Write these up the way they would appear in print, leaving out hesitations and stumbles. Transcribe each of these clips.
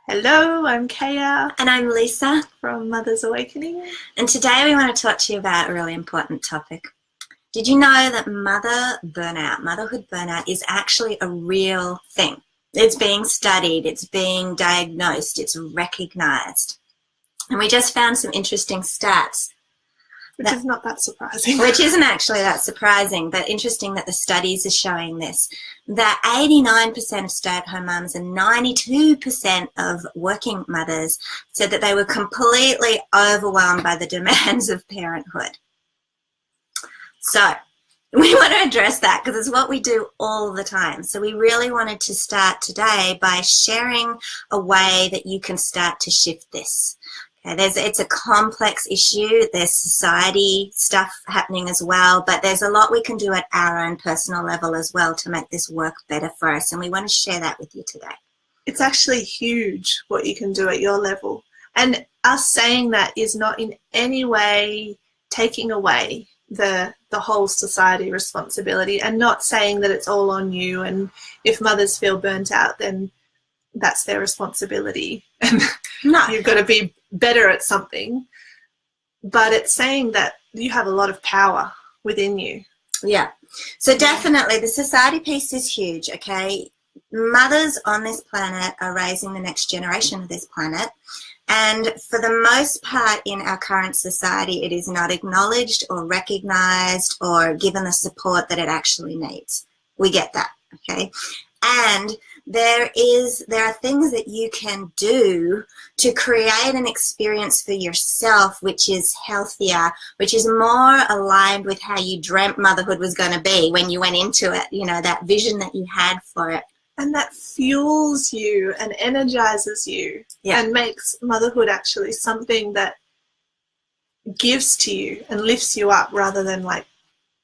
Hello, I'm Kaya And I'm Lisa, from Mother's Awakening. and today we want to talk to you about a really important topic. Did you know that motherhood burnout, is actually a real thing? It's being studied, it's being diagnosed, it's recognized. And we just found some interesting stats. Which is not that surprising. Which isn't actually that surprising, but interesting that the studies are showing this. That 89% of stay-at-home mums and 92% of working mothers said that they were completely overwhelmed by the demands of parenthood. So we want to address that because it's what we do all the time. So we really wanted to start today by sharing a way that you can start to shift this. Okay, it's a complex issue. There's society stuff happening as well, but there's a lot we can do at our own personal level as well to make this work better for us, and we want to share that with you today. It's actually huge what you can do at your level. And us saying that is not in any way taking away the whole society responsibility, and not saying that it's all on you, and if mothers feel burnt out, then that's their responsibility. No. You've got to be better at something. But it's saying that you have a lot of power within you. Yeah. So definitely the society piece is huge, okay? Mothers on this planet are raising the next generation of this planet. And for the most part in our current society, it is not acknowledged or recognized or given the support that it actually needs. We get that, okay? And there are things that you can do to create an experience for yourself which is healthier, which is more aligned with how you dreamt motherhood was going to be when you went into it, you know, that vision that you had for it. And that fuels you and energizes you, and makes motherhood actually something that gives to you and lifts you up rather than like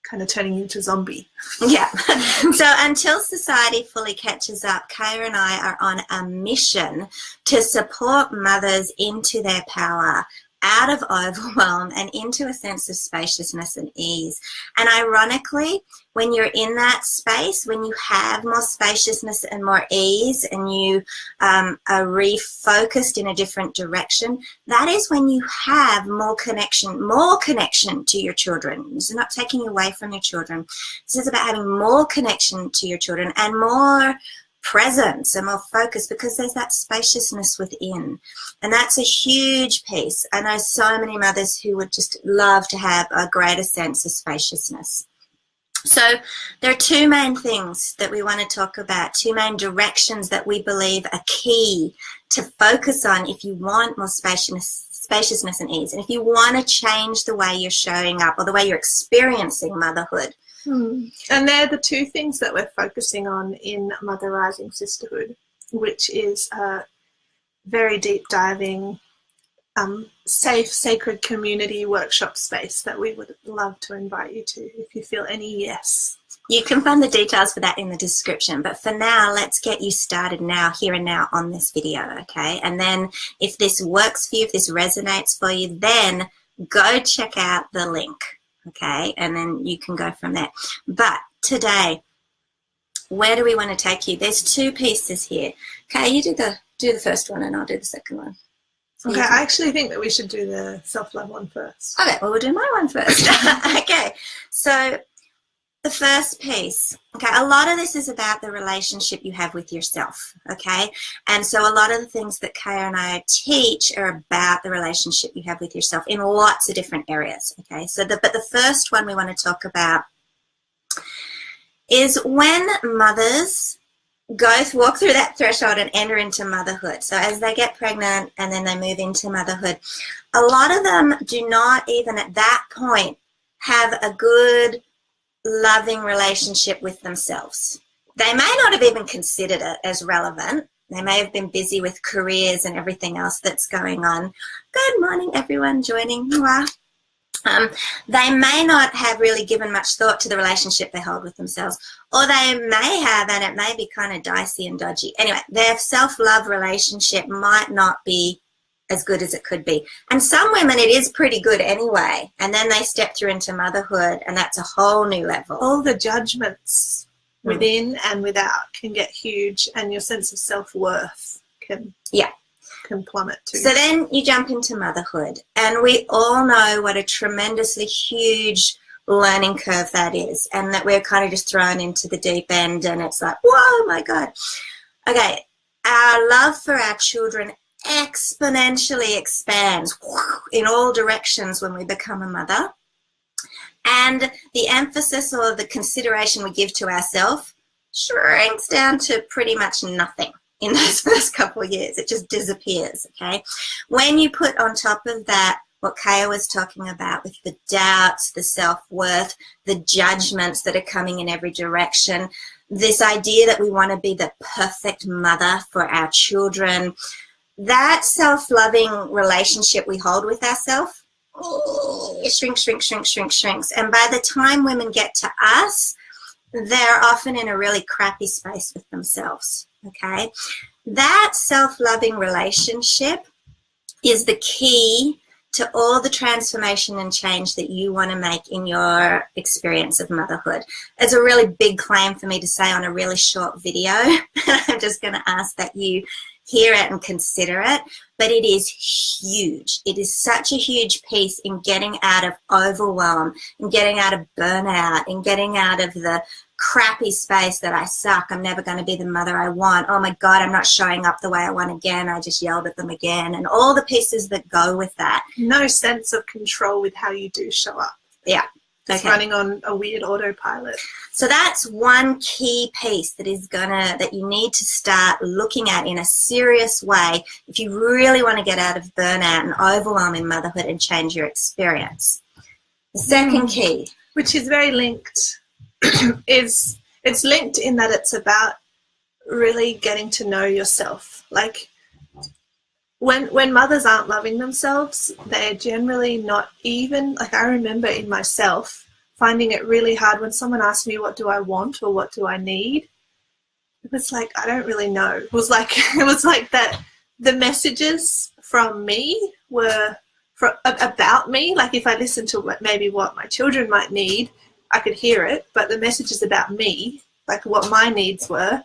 kind of turning you into a zombie. Yeah. So until society fully catches up, Kaya and I are on a mission to support mothers into their power, out of overwhelm and into a sense of spaciousness and ease. And ironically, when you're in that space, when you have more spaciousness and more ease and you are refocused in a different direction, that is when you have more connection to your children. This is not taking away from your children. This is about having more connection to your children and more presence and more focus, because there's that spaciousness within, and that's a huge piece. I know so many mothers who would just love to have a greater sense of spaciousness. So there are two main things that we want to talk about, two main directions that we believe are key to focus on if you want more spaciousness and ease, and if you want to change the way you're showing up or the way you're experiencing motherhood. And they're the two things that we're focusing on in Mother Rising Sisterhood, which is a very deep diving, safe, sacred community workshop space that we would love to invite you to if you feel any yes. You can find the details for that in the description, but for now, let's get you started now, here and now on this video, okay? And then if this works for you, if this resonates for you, then go check out the link. Okay, and then you can go from there. But today, where do we want to take you? There's two pieces here. Okay, you do the first one and I'll do the second one. Okay, I actually think that we should do the self-love one first. Okay, well, we'll do my one first. Okay, so the first piece, okay, a lot of this is about the relationship you have with yourself, okay? And so a lot of the things that Kaya and I teach are about the relationship you have with yourself in lots of different areas, okay? So but the first one we want to talk about is when mothers walk through that threshold and enter into motherhood. So as they get pregnant and then they move into motherhood, a lot of them do not even at that point have a good, loving relationship with themselves. They may not have even considered it as relevant. They may have been busy with careers and everything else that's going on. Good morning, everyone joining. They may not have really given much thought to the relationship they hold with themselves, or they may have, and it may be kind of dicey and dodgy. Anyway, their self-love relationship might not be as good as it could be. And some women, it is pretty good anyway. And then they step through into motherhood, and that's a whole new level. All the judgments within and without can get huge, and your sense of self-worth can can plummet too. So then you jump into motherhood, and we all know what a tremendously huge learning curve that is, and that we're kind of just thrown into the deep end, and it's like, whoa, my God. Okay, our love for our children exponentially expands in all directions when we become a mother, and the emphasis or the consideration we give to ourselves shrinks down to pretty much nothing in those first couple of years. It just disappears, okay? When you put on top of that what Kaya was talking about with the doubts, the self-worth, the judgments that are coming in every direction, this idea that we want to be the perfect mother for our children, that self-loving relationship we hold with ourselves, shrinks. And by the time women get to us, they're often in a really crappy space with themselves, okay? That self-loving relationship is the key to all the transformation and change that you want to make in your experience of motherhood. It's a really big claim for me to say on a really short video. I'm just going to ask that you hear it and consider it, but it is huge. It is such a huge piece in getting out of overwhelm, in getting out of burnout, in getting out of the crappy space that I suck, I'm never going to be the mother I want, oh my God, I'm not showing up the way I want again, I just yelled at them again, and all the pieces that go with that. No sense of control with how you do show up. Yeah. Just running on a weird autopilot. So that's one key piece that you need to start looking at in a serious way if you really want to get out of burnout and overwhelm in motherhood and change your experience. The second key, which is very linked, is it's linked in that it's about really getting to know yourself. Like when mothers aren't loving themselves, they're generally not even, like I remember in myself finding it really hard when someone asked me what do I want or what do I need. It was like, I don't really know. It was like that the messages from me were about me. Like if I listened to what my children might need, I could hear it, but the messages about me, like what my needs were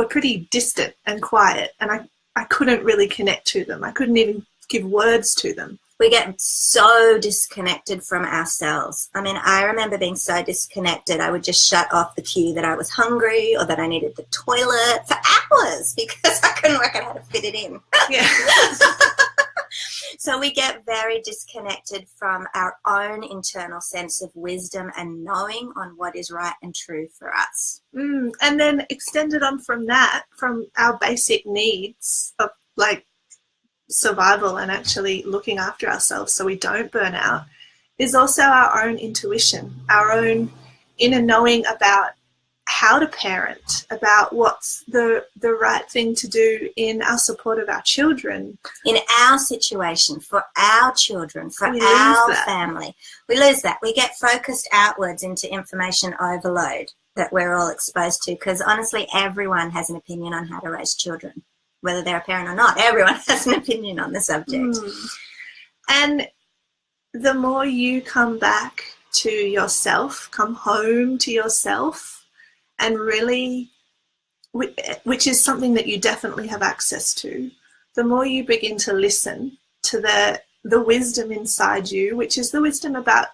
pretty distant and quiet, and I couldn't really connect to them. I couldn't even give words to them. We get so disconnected from ourselves. I mean, I remember being so disconnected, I would just shut off the cue that I was hungry or that I needed the toilet for hours because I couldn't work out how to fit it in. Yeah. So we get very disconnected from our own internal sense of wisdom and knowing on what is right and true for us. And then extended on from that, from our basic needs of like survival and actually looking after ourselves so we don't burn out, is also our own intuition, our own inner knowing about how to parent, about what's the right thing to do in our support of our children. In our situation, for our children, for our family. We lose that. We get focused outwards into information overload that we're all exposed to, because honestly, everyone has an opinion on how to raise children. Whether they're a parent or not, everyone has an opinion on the subject. And the more you come back to yourself, come home to yourself, and really, which is something that you definitely have access to, the more you begin to listen to the wisdom inside you, which is the wisdom about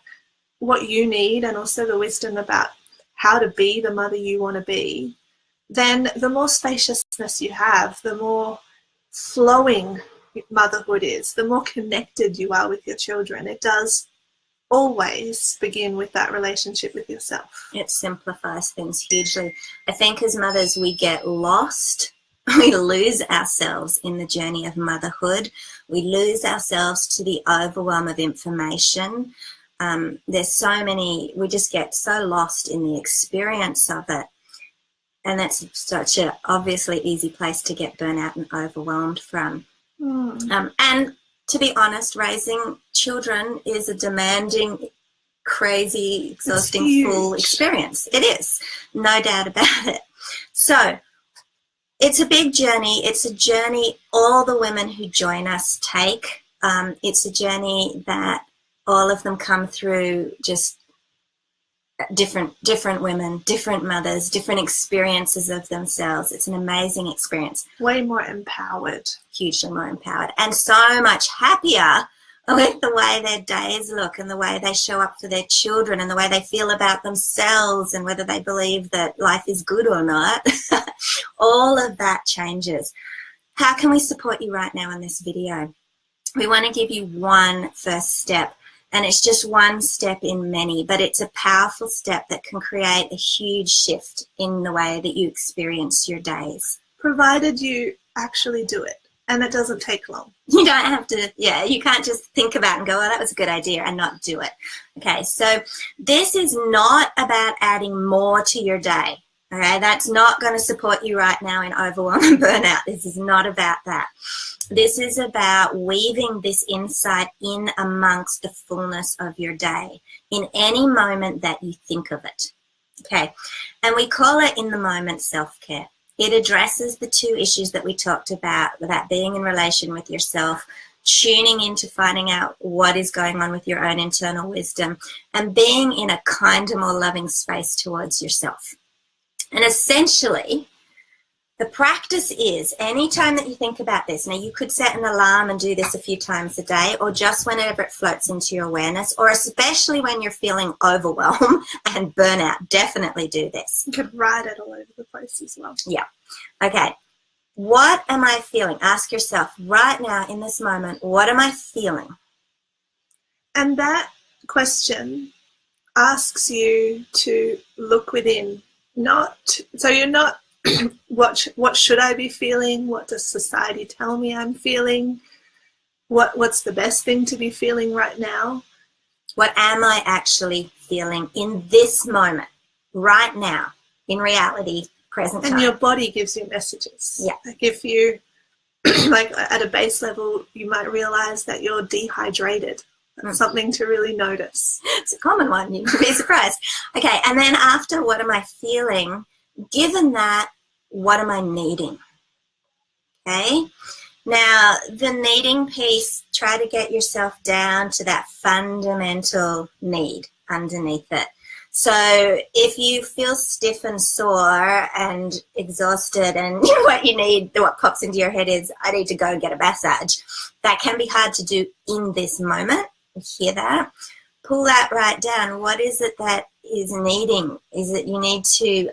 what you need and also the wisdom about how to be the mother you want to be, then the more spaciousness you have, the more flowing motherhood is, the more connected you are with your children. It does always begin with that relationship with yourself. It simplifies things hugely. I think as mothers we get lost. We lose ourselves in the journey of motherhood. We lose ourselves to the overwhelm of information. There's so many, we just get so lost in the experience of it. And that's such an obviously easy place to get burnout and overwhelmed from. And to be honest, raising children is a demanding, crazy, exhausting, full experience. It is, no doubt about it. So it's a big journey. It's a journey all the women who join us take. It's a journey that all of them come through just different women, different mothers, different experiences of themselves. It's an amazing experience. Way more empowered. Hugely more empowered, and so much happier with the way their days look and the way they show up for their children and the way they feel about themselves and whether they believe that life is good or not. All of that changes. How can we support you right now in this video? We want to give you one first step. And it's just one step in many, but it's a powerful step that can create a huge shift in the way that you experience your days. Provided you actually do it, and it doesn't take long. You don't have to, you can't just think about it and go, oh, that was a good idea, and not do it. Okay, so this is not about adding more to your day. Okay, that's not going to support you right now in overwhelm and burnout. This is not about that. This is about weaving this insight in amongst the fullness of your day in any moment that you think of it. Okay, and we call it in the moment self-care. It addresses the two issues that we talked about being in relation with yourself, tuning into finding out what is going on with your own internal wisdom, and being in a kinder, more loving space towards yourself. And essentially, the practice is anytime that you think about this, now you could set an alarm and do this a few times a day, or just whenever it floats into your awareness, or especially when you're feeling overwhelm and burnout, definitely do this. You could write it all over the place as well. Yeah. Okay. What am I feeling? Ask yourself right now in this moment, what am I feeling? And that question asks you to look within. So you're not what should I be feeling? What does society tell me I'm feeling? What's the best thing to be feeling right now? What am I actually feeling in this moment, right now, in reality, present time? And your body gives you messages. Yeah. Like if you, like at a base level, you might realize that you're dehydrated. That's something to really notice. It's a common one. You'd be surprised. Okay, and then after what am I feeling, given that, what am I needing? Okay, now the needing piece, try to get yourself down to that fundamental need underneath it. So if you feel stiff and sore and exhausted and what you need, what pops into your head is, I need to go and get a massage. That can be hard to do in this moment. Hear that? Pull that right down. What is it that is needing? Is it you need to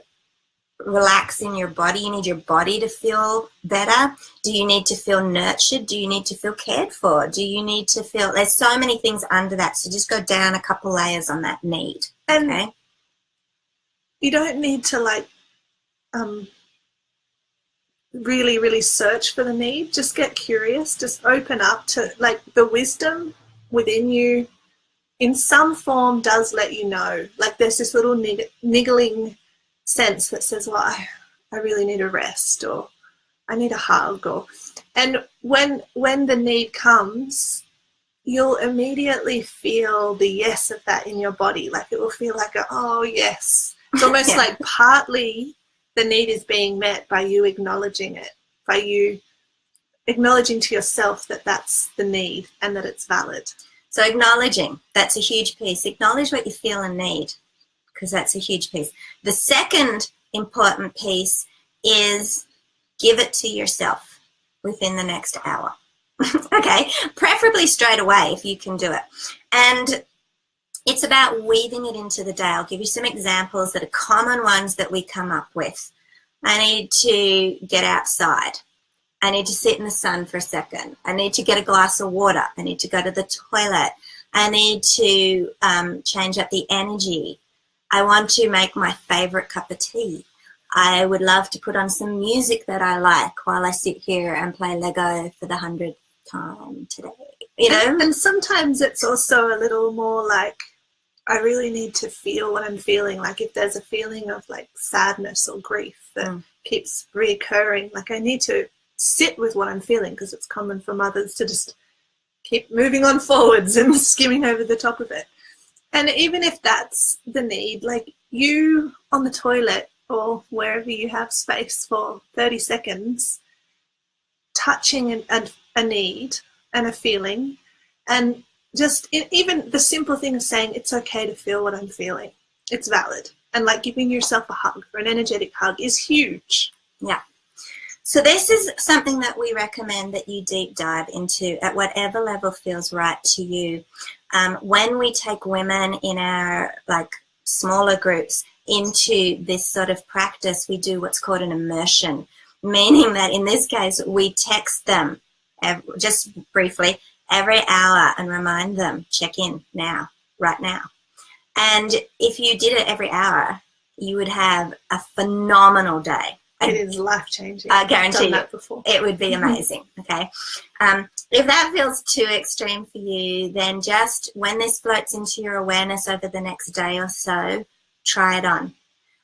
relax in your body? You need your body to feel better? Do you need to feel nurtured? Do you need to feel cared for? Do you need to feel, there's so many things under that, so just go down a couple layers on that need. And okay, you don't need to really search for the need. Just get curious. Just open up to the wisdom within you in some form does let you know. Like there's this little niggling sense that says, well, I really need a rest, or I need a hug, and when the need comes, you'll immediately feel the yes of that in your body. Like it will feel like oh yes. It's almost like partly the need is being met by you acknowledging it, by you acknowledging to yourself that that's the need and that it's valid. So acknowledging, that's a huge piece. Acknowledge what you feel and need, because that's a huge piece. The second important piece is give it to yourself within the next hour. Okay, preferably straight away if you can do it. And it's about weaving it into the day. I'll give you some examples that are common ones that we come up with. I need to get outside. I need to sit in the sun for a second. I need to get a glass of water. I need to go to the toilet. I need to change up the energy. I want to make my favorite cup of tea. I would love to put on some music that I like while I sit here and play Lego for the 100th time today. You know? And sometimes it's also a little more like, I really need to feel what I'm feeling. Like if there's a feeling of like sadness or grief that keeps reoccurring, like I need to sit with what I'm feeling, because it's common for mothers to just keep moving on forwards and skimming over the top of it. And even if that's the need, like you on the toilet or wherever you have space for 30 seconds, touching a need and a feeling, and just even the simple thing of saying it's okay to feel what I'm feeling. it's valid. And like giving yourself a hug or an energetic hug is huge. Yeah. So this is something that we recommend that you deep dive into at whatever level feels right to you. When we take women in our like smaller groups into this sort of practice, we do what's called an immersion, meaning that in this case, we text them just briefly every hour and remind them, check in now, right now. And if you did it every hour, you would have a phenomenal day. It is life-changing. I guarantee that before. It would be amazing, okay? If that feels too extreme for you, then just when this floats into your awareness over the next day or so, try it on.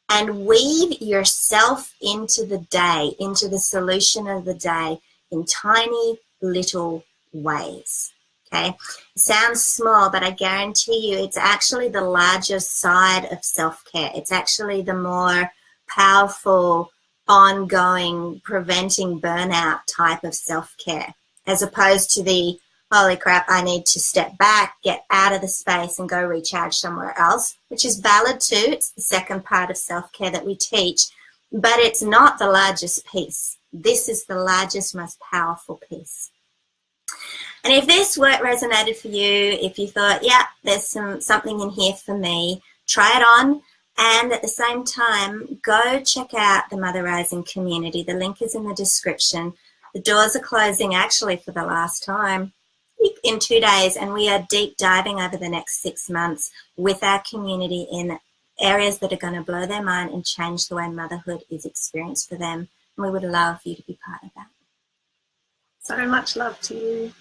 And weave yourself into the day, into the solution of the day in tiny little ways, okay? It sounds small, but I guarantee you it's actually the larger side of self-care. It's actually the more powerful, ongoing, preventing burnout type of self-care, as opposed to the, holy crap, I need to step back, get out of the space and go recharge somewhere else, which is valid too. It's the second part of self-care that we teach, but it's not the largest piece. This is the largest, most powerful piece. And if this work resonated for you, if you thought, yeah, there's something in here for me, try it on. And at the same time, go check out the Mother Rising community. The link is in the description. The doors are closing actually for the last time in 2 days, and we are deep diving over the next 6 months with our community in areas that are going to blow their mind and change the way motherhood is experienced for them. And we would love you to be part of that. So much love to you.